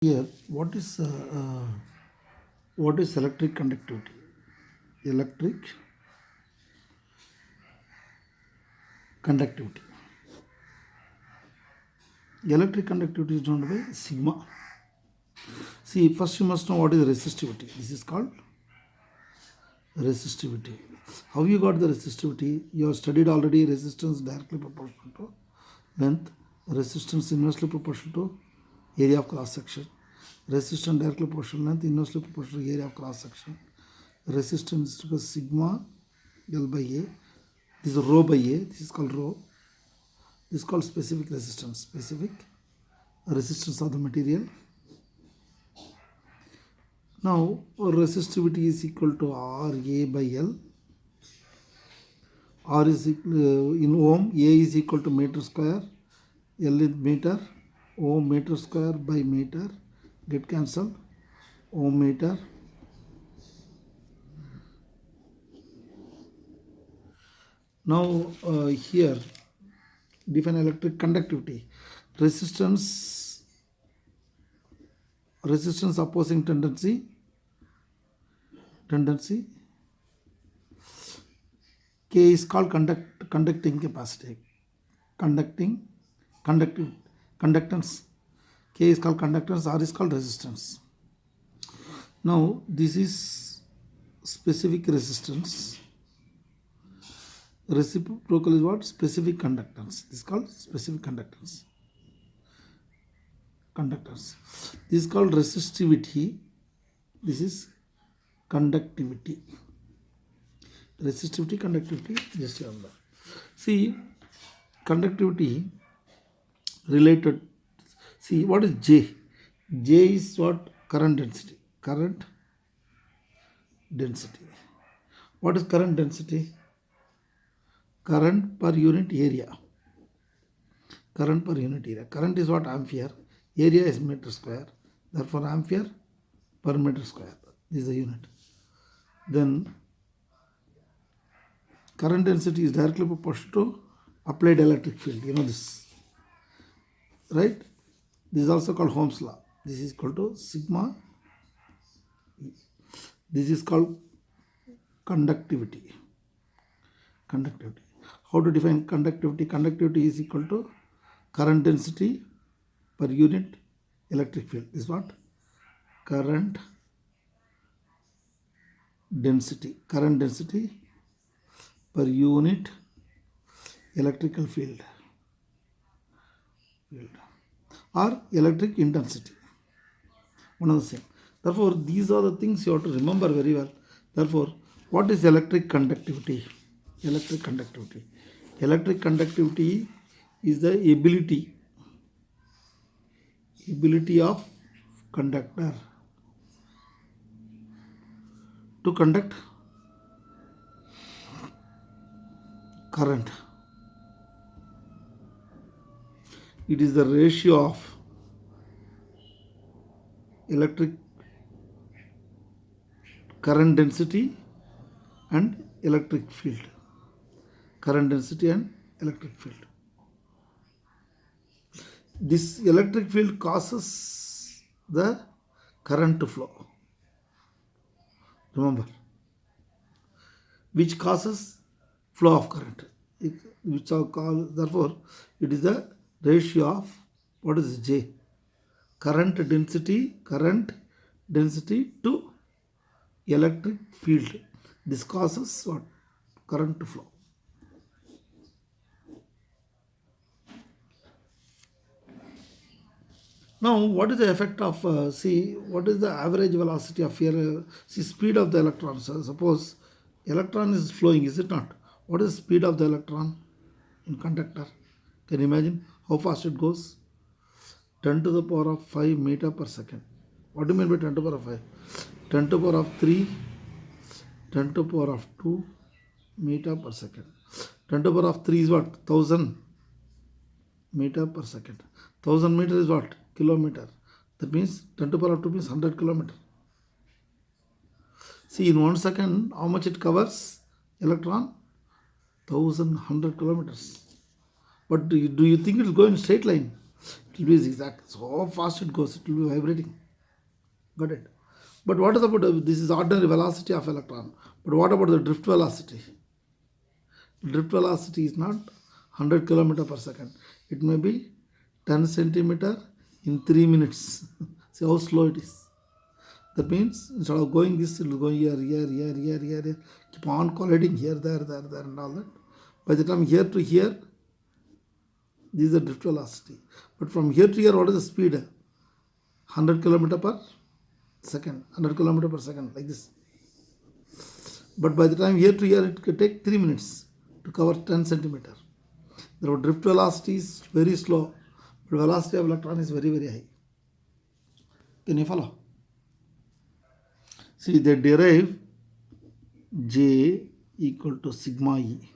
Here, what is electric conductivity? Electric conductivity. Electric conductivity is known by sigma. See, first you must know what is resistivity. This is called resistivity. How you got the resistivity? You have studied already resistance directly proportional to length, resistance inversely proportional to area of cross section, resistance directly proportional length, inversely proportional to area of cross section, resistance is equal to sigma L by A. This is rho by A. This is called rho. This is called specific resistance. Specific resistance of the material. Now resistivity is equal to R A by L. R is equal, in ohm, A is equal to meter square, L is meter, ohm meter square by meter, get cancelled, ohm meter. Now here define electric conductivity. Resistance opposing tendency K is called conducting capacity. Conductance. K is called conductance, R is called resistance. Now this is specific resistance. Reciprocal is what? Specific conductance. This is called specific conductance. This is called resistivity. This is conductivity. Resistivity, conductivity, just remember. See, conductivity related. See, what is J? J is what? Current density. Current density. What is current density? Current per unit area. Current per unit area. Current is what? Ampere. Area is meter square. Therefore, ampere per meter square. This is the unit. Then current density is directly proportional to applied electric field. You know this, right? This is also called Ohm's law. This is equal to sigma. This is called conductivity. How to define conductivity? Conductivity is equal to current density per unit electric field. This is what? Current density per unit electrical field or electric intensity. One of the same. Therefore, these are the things you have to remember very well. Therefore, what is electric conductivity? Electric conductivity is the ability of conductor to conduct current. It is the ratio of electric current density and electric field. This electric field causes the current to flow. Remember, which causes flow of current, which are called, therefore, it is the ratio of, what is J? Current density to electric field. This causes what? Current to flow. Now, what is the effect of, what is the average velocity of here? Speed of the electron. So suppose electron is flowing, is it not? What is the speed of the electron in conductor? Can you imagine how fast it goes? 10 to the power of 5 meter per second. What do you mean by 10 to the power of 5? 10 to the power of 3, 10 to the power of 2 meter per second. 10 to the power of 3 is what? 1000 meter per second. 1000 meter is what? Kilometer. That means 10 to the power of 2 means 100 kilometer. See, in 1 second, how much it covers? Electron? 1100 kilometers. But do you think it will go in straight line? It will be zigzag. So fast it goes, it will be vibrating. Got it? But what is about this is ordinary velocity of electron. But what about the drift velocity? Drift velocity is not 100 kilometer per second. It may be 10 centimeter in 3 minutes. See how slow it is. That means instead of going this, it will go here, keep on colliding here, there, and all that. By the time here to here, this is the drift velocity. But from here to here, what is the speed? 100 kilometer per second, 100 kilometer per second, like this. But by the time here to here, it could take 3 minutes to cover 10 centimeter. The drift velocity is very slow, but velocity of electron is very, very high. Can you follow? See, they derive J equal to sigma E.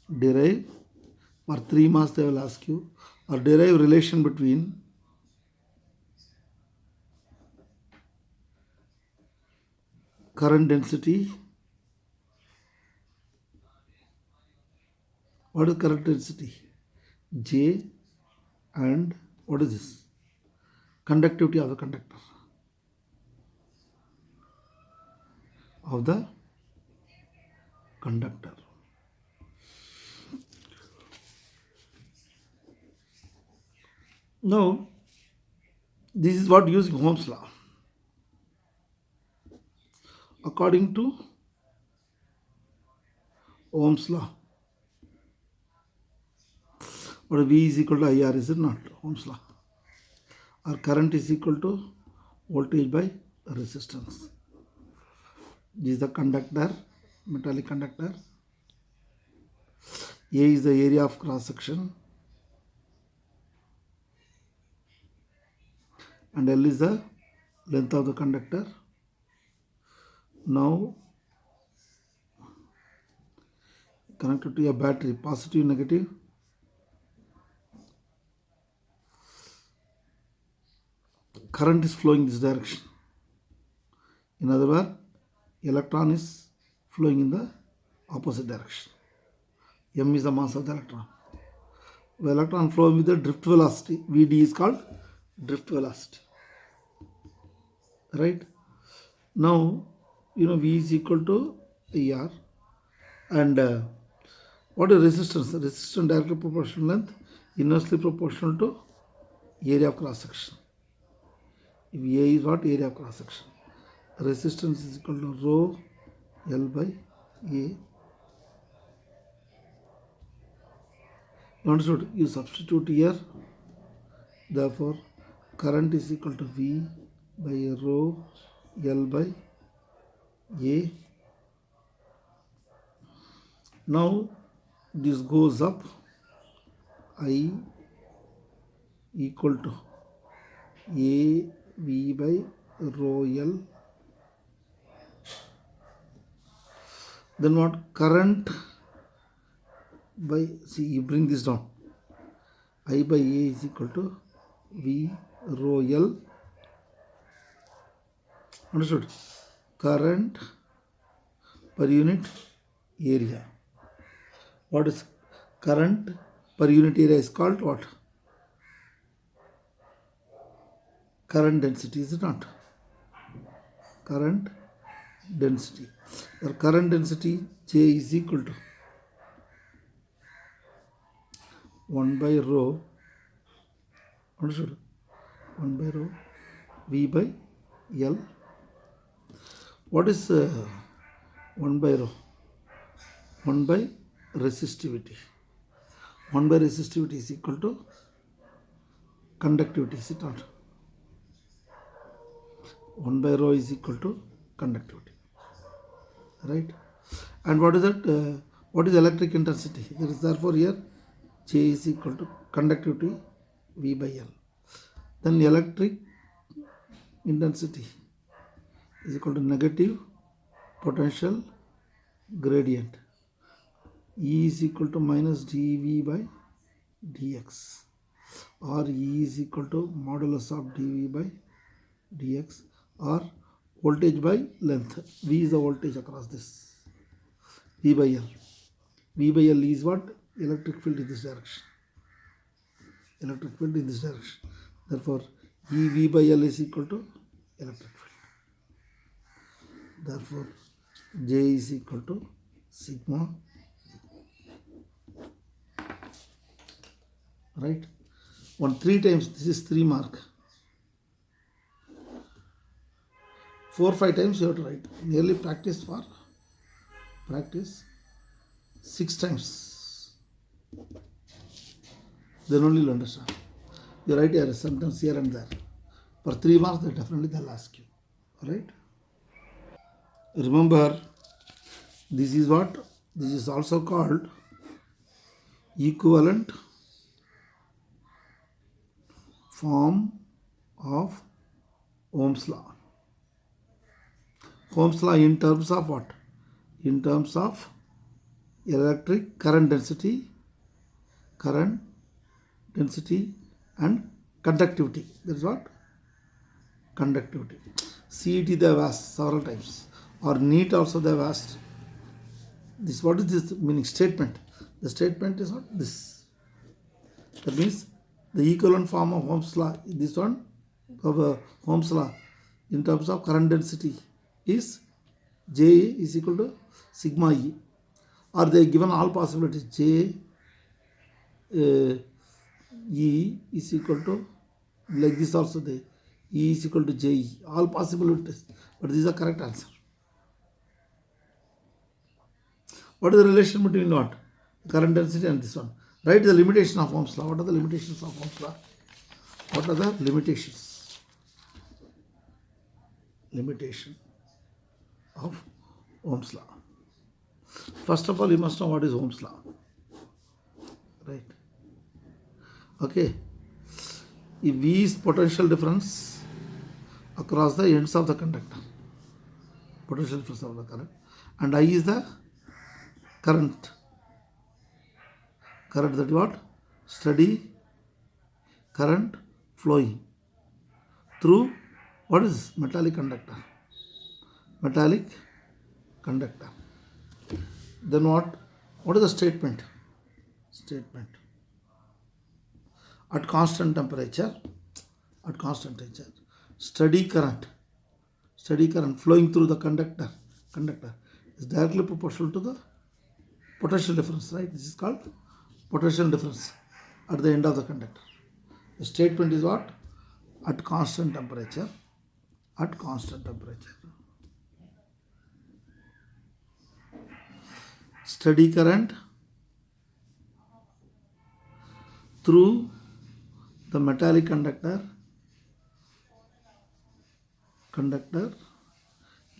Derive, for 3 mass they will ask you, or derive relation between current density. What is current density? J and what is this? Conductivity of the conductor. Of the conductor. Now, this is what using Ohm's law. According to Ohm's law, what V is equal to IR, is it not? Ohm's law. Or current is equal to voltage by resistance. This is the conductor, metallic conductor. A is the area of cross section, and L is the length of the conductor. Now, connected to a battery, positive, negative. Current is flowing this direction. In other words, electron is flowing in the opposite direction. M is the mass of the electron. The electron flowing with the drift velocity. Vd is called drift velocity. Right? Now, V is equal to IR. And what is resistance? Resistance directly proportional length, inversely proportional to area of cross section. If A is what? Area of cross section. Resistance is equal to rho L by A. You understood? You substitute here. Therefore, current is equal to V by rho L by A. Now, this goes up. I equal to A V by rho L. Then what? Current by, see, you bring this down. I by A is equal to V rho L. Understood? Current per unit area. What is current per unit area is called what? Current density, is it not? Current density. Your current density J is equal to 1 by rho, understood? 1 by rho V by L. What is 1 by rho? 1 by resistivity. 1 by resistivity is equal to conductivity, is it not? 1 by rho is equal to conductivity, right? And what is that? What is electric intensity? There is therefore here J is equal to conductivity V by L. Then electric intensity is equal to negative potential gradient. E is equal to minus dV by dx, or E is equal to modulus of dV by dx, or voltage by length. V is the voltage across this. V by L. V by L is what? Electric field in this direction. electric field in this direction. Therefore, EV by L is equal to electric field. Therefore, J is equal to sigma, right? 3 times, this is 3 mark. 4 5 times you have to write. Nearly practice 6 times. Then only you'll understand. You write a sentence here and there. For 3 marks, they'll ask you. Alright? Remember, this is what? This is also called equivalent form of Ohm's law. Ohm's law in terms of what? In terms of electric current density and conductivity. That is what? Conductivity. CET they have asked several times, or NEET also they have asked. This, what is this meaning statement? The statement is not this. That means the equivalent form of Ohm's law, this one of Ohm's law in terms of current density is J is equal to sigma E. Or they given all possibilities. J E is equal to, like this also they, E is equal to J E. All possibilities. But this is the correct answer. What is the relation between what? Current density and this one. Write the limitation of Ohm's law. What are the limitations of Ohm's law? What are the limitations? Limitation of Ohm's law. First of all, you must know what is Ohm's law. Right? Okay. If V is potential difference across the ends of the conductor, potential difference of the current, and I is the current. Current, that is what? Steady current flowing through what is metallic conductor? Metallic conductor. Then what? What is the statement? Statement. At constant temperature, steady current flowing through the conductor is directly proportional to the potential difference, right? This is called potential difference at the end of the conductor. The statement is what? At constant temperature, steady current through the metallic conductor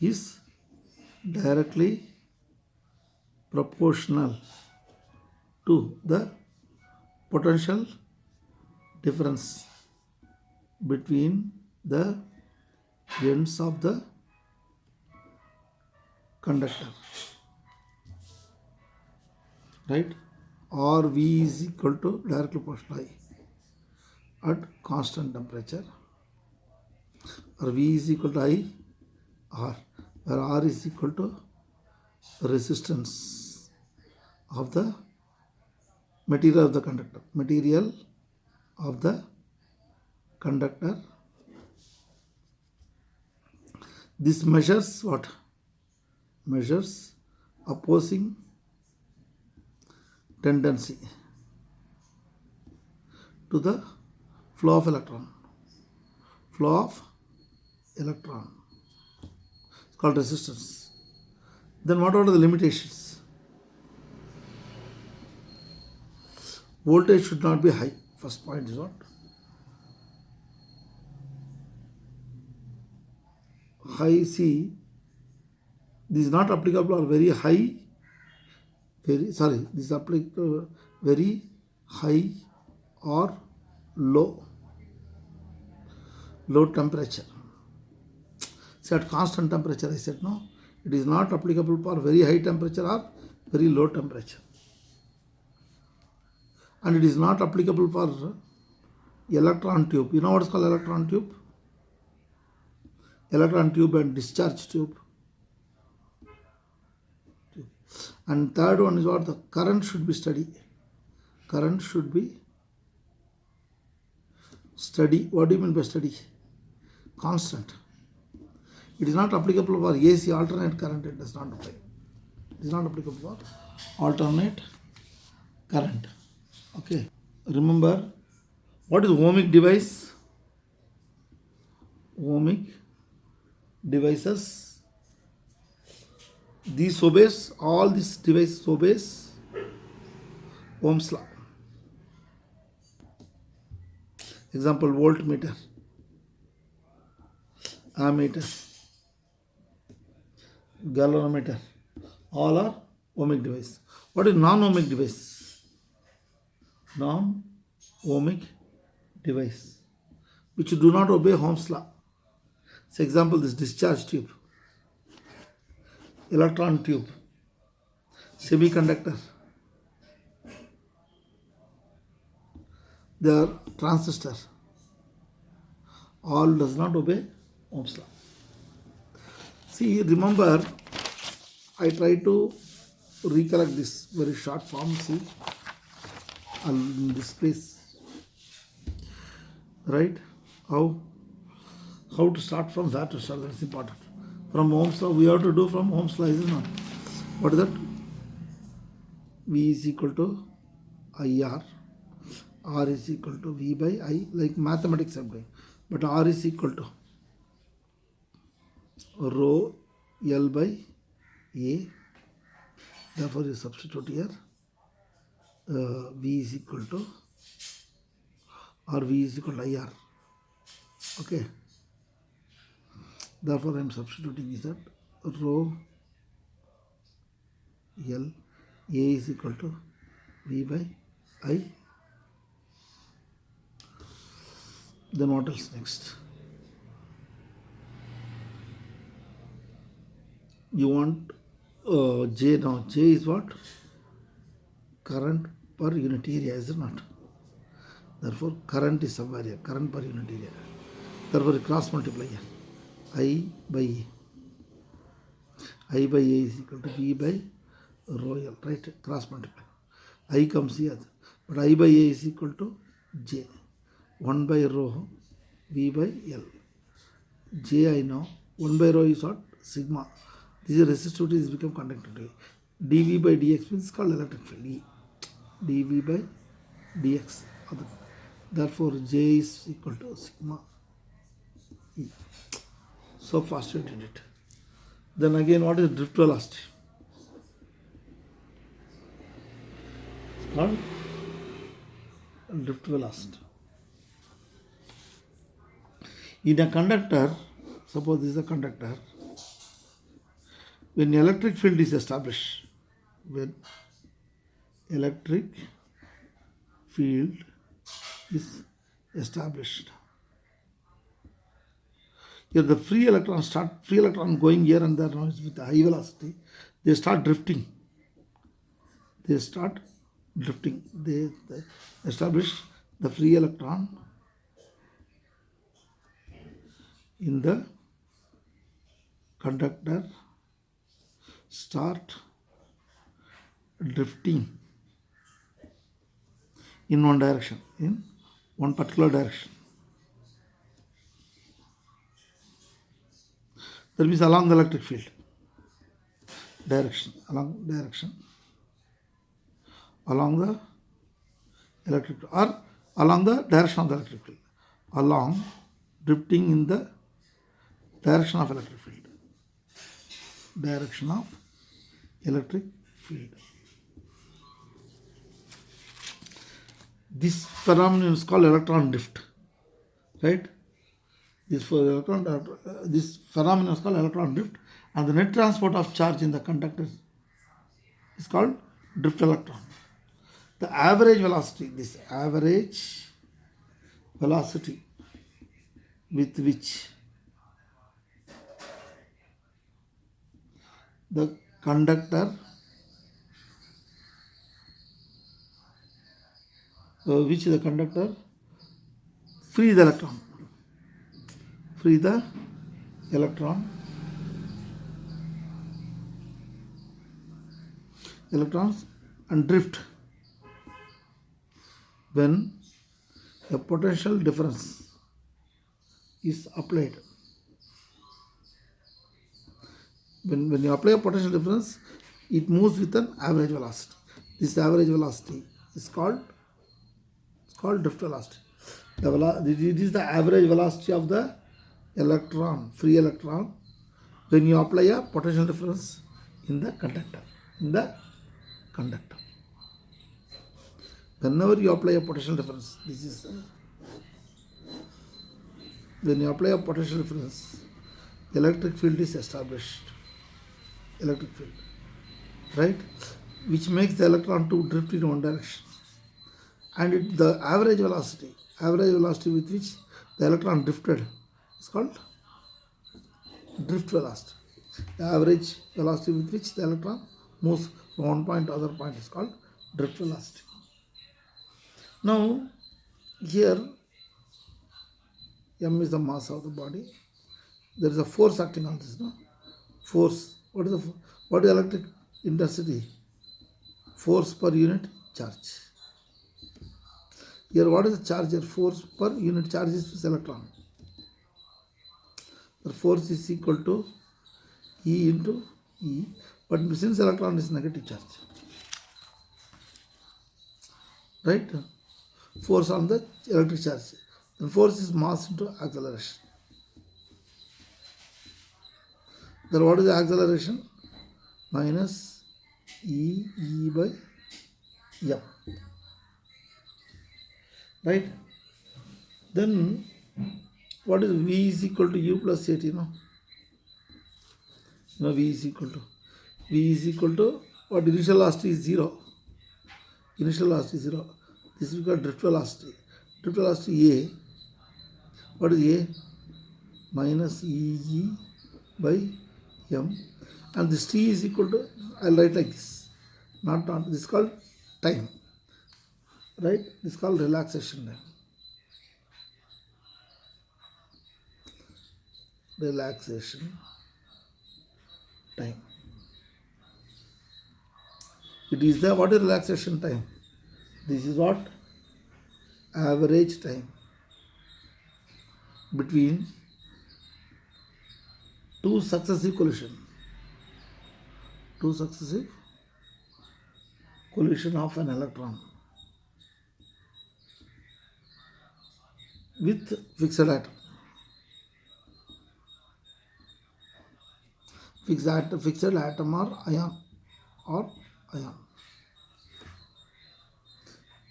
is directly proportional to the potential difference between the ends of the conductor, right? Or V is equal to directly proportional I at constant temperature, or V is equal to I R, where R is equal to resistance of the material of the conductor. This measures what? Measures opposing tendency to the flow of electron. It's called resistance. Then what are the limitations? Voltage should not be high. First point is what? High C. This is not applicable or very high. This is applicable very high or low temperature. See, at constant temperature, I said no. It is not applicable for very high temperature or very low temperature. And it is not applicable for electron tube. You know what is called electron tube? Electron tube and discharge tube. And third one is what? The current should be steady. Current should be Steady. What do you mean by steady? Constant. It is not applicable for AC alternate current. It does not apply. It is not applicable for alternate current. Okay. Remember, what is ohmic device? Ohmic devices. These obeys, all these devices obeys Ohm's law. Example, voltmeter, ammeter, galvanometer, all are ohmic device. What is non-ohmic device? Non-ohmic device which do not obey Ohm's law. For example, this discharge tube, electron tube, semiconductor, their transistor, all does not obey Ohm's law. See, remember, I try to recollect this very short form. See, in this place, right? How to start, from where to start, that's important. From Ohm's law, we have to do from Ohm's law, isn't it? What is that? V is equal to IR. R is equal to V by I, like mathematics I'm doing. But R is equal to rho L by A. Therefore, you substitute here. V is equal to, or V is equal to IR. Okay. Therefore, I am substituting is that rho L A is equal to V by I. Then what else next? You want J now. J is what? Current per unit area, is it not? Therefore, current is somewhere here. Current per unit area. Therefore, cross multiply here. I by A. I by A is equal to V by rho L, right? Cross multiply. I comes here. But I by A is equal to J. 1 by rho V by L. J I know. 1 by rho is what? Sigma. This is resistivity, is become conductivity. dV by dx means called electric field. E. dV by dx. Therefore, J is equal to sigma E. So fast you did it. Then again, what is drift velocity? It's called drift velocity. In a conductor, suppose this is a conductor, when electric field is established, when electric field is established, here the free electron going here and there now is with high velocity, they start drifting. They establish the free electron in the conductor, start drifting in one direction, in one particular direction. That means along the electric field direction, along the electric field, or along the direction of the electric field, along drifting in the direction of electric field. Direction of electric field. This phenomenon is called electron drift, right? This phenomenon is called electron drift, and the net transport of charge in the conductor is called drift electron. The average velocity, this average velocity with which the conductor free the electrons and drift when a potential difference is applied. When you apply a potential difference, it moves with an average velocity. This average velocity is called drift velocity. This is the average velocity of the electron, free electron, when you apply a potential difference in the conductor. Whenever you apply a potential difference, when you apply a potential difference, electric field is established. Electric field, right? Which makes the electron to drift in one direction. And the average velocity with which the electron drifted is called drift velocity. The average velocity with which the electron moves from one point to other point is called drift velocity. Now, here m is the mass of the body. There is a force acting on this, no? Force. What is electric intensity? Force per unit charge. Here, what is the charge here? Force per unit charge is this electron. The force is equal to E into E, but since electron is negative charge, right? Force on the electric charge. Then force is mass into acceleration. Then what is the acceleration? Minus E by M. Right? Then what is V is equal to U plus AT, no? V is equal to what? Initial velocity is 0. This is called drift velocity. Drift velocity A. What is A? Minus EE by M. And this T is equal to, I'll write like this. Not, this is called time. Right? This is called relaxation time. Relaxation time. It is the, what is relaxation time? This is what? Average time between two successive collision of an electron with fixed atom. Fixed atom or ion.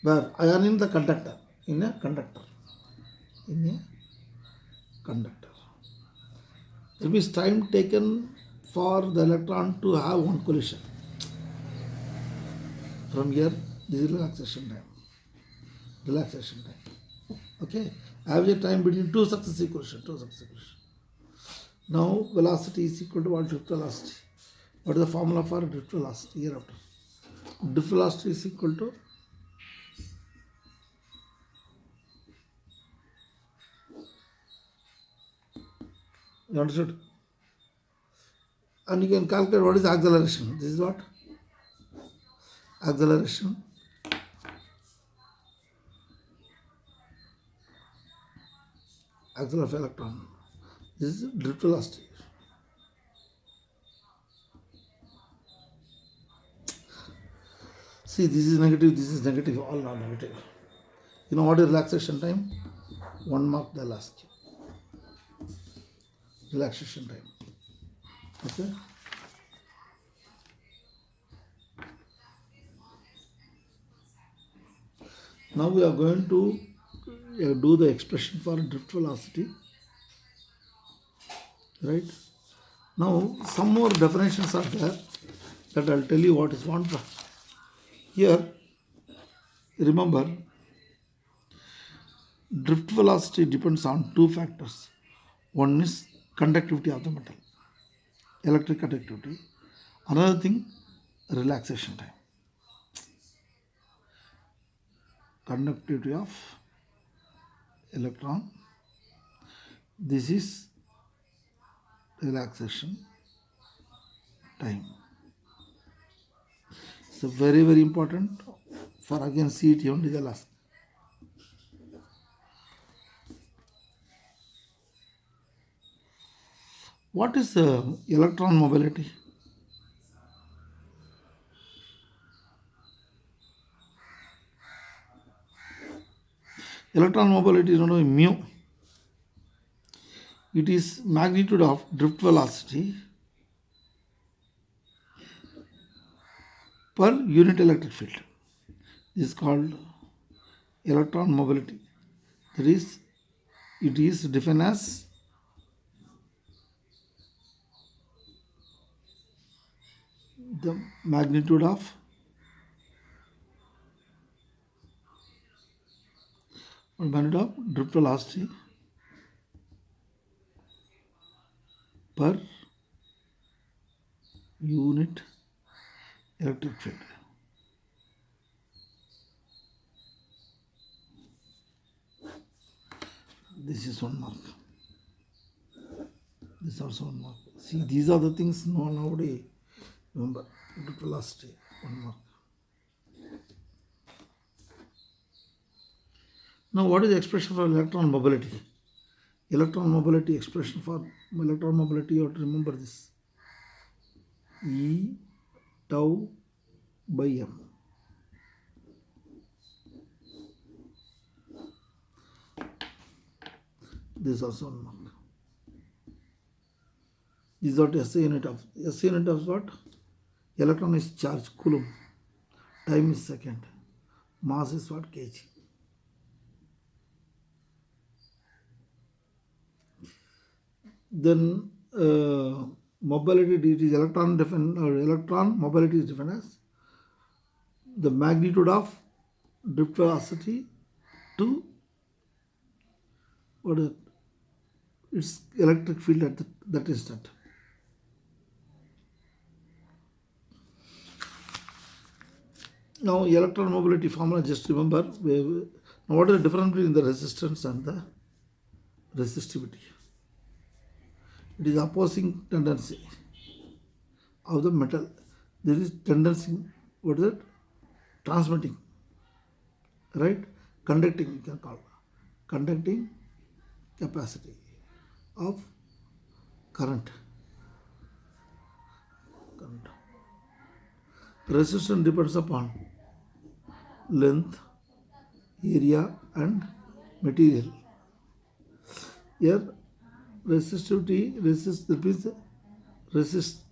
Where ion in the conductor, in a conductor. It means time taken for the electron to have one collision. From here, this is relaxation time. Okay, average time between two successive collisions. Now, velocity is equal to what? Drift velocity. What is the formula for drift velocity hereafter? Drift velocity is equal to you understood? And you can calculate what is acceleration. This is what? Acceleration of electron. This is drift velocity. See, this is negative, all are negative. You know what is relaxation time? 1 mark they'll ask you. Relaxation time. Okay? Now we are going to do the expression for drift velocity. Right? Now some more definitions are there that I'll tell you what is one. Here, remember, drift velocity depends on two factors. One is conductivity of the metal, electric conductivity. Another thing, relaxation time. Conductivity of electron. This is relaxation time. So very, very important for again CET only they'll ask. What is electron mobility? Electron mobility is known as mu. It is magnitude of drift velocity per unit electric field. This is called electron mobility. That is, it is defined as the magnitude of drift velocity per unit electric field. This is one mark. This is also one mark. See, these are the things nowadays. Remember, drift velocity, one mark. Now, what is the expression for electron mobility? Electron mobility expression for electron mobility, you have to remember this. E tau by m. This is also one mark. This is what SI unit of. SI unit of what? Electron is charge, coulomb. Time is second. Mass is what? Kg. Then mobility, it is electron mobility is defined as the magnitude of drift velocity to what is its electric field at that instant. Now, electron mobility formula, just remember. Now, what is the difference between the resistance and the resistivity? It is opposing tendency of the metal. There is tendency, what is it? Transmitting, right? Conducting, you can call conducting capacity of current. Resistance depends upon length, area, and material. Here, resistivity, that means resistance.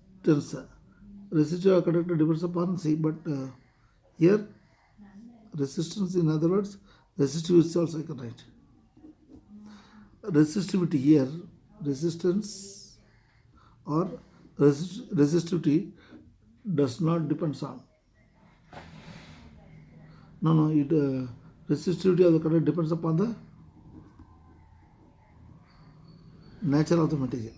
Resistive conductor depends upon C, but here resistance, in other words, resistivity is also I can write. Resistivity here, resistance or resistivity does not depends on. No, it resistivity of the current depends upon the nature of the material.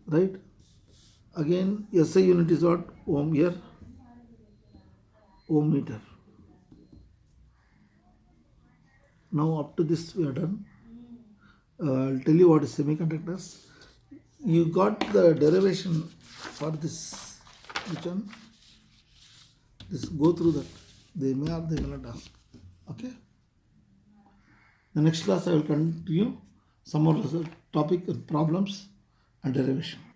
Right? Again, SI unit is what? Ohm here. Ohm meter. Now up to this we are done. I'll tell you what is semiconductors. You got the derivation for this. Which one? This, go through that. They may or they will not ask. Okay? The next class I will continue some more topic, problems and derivation.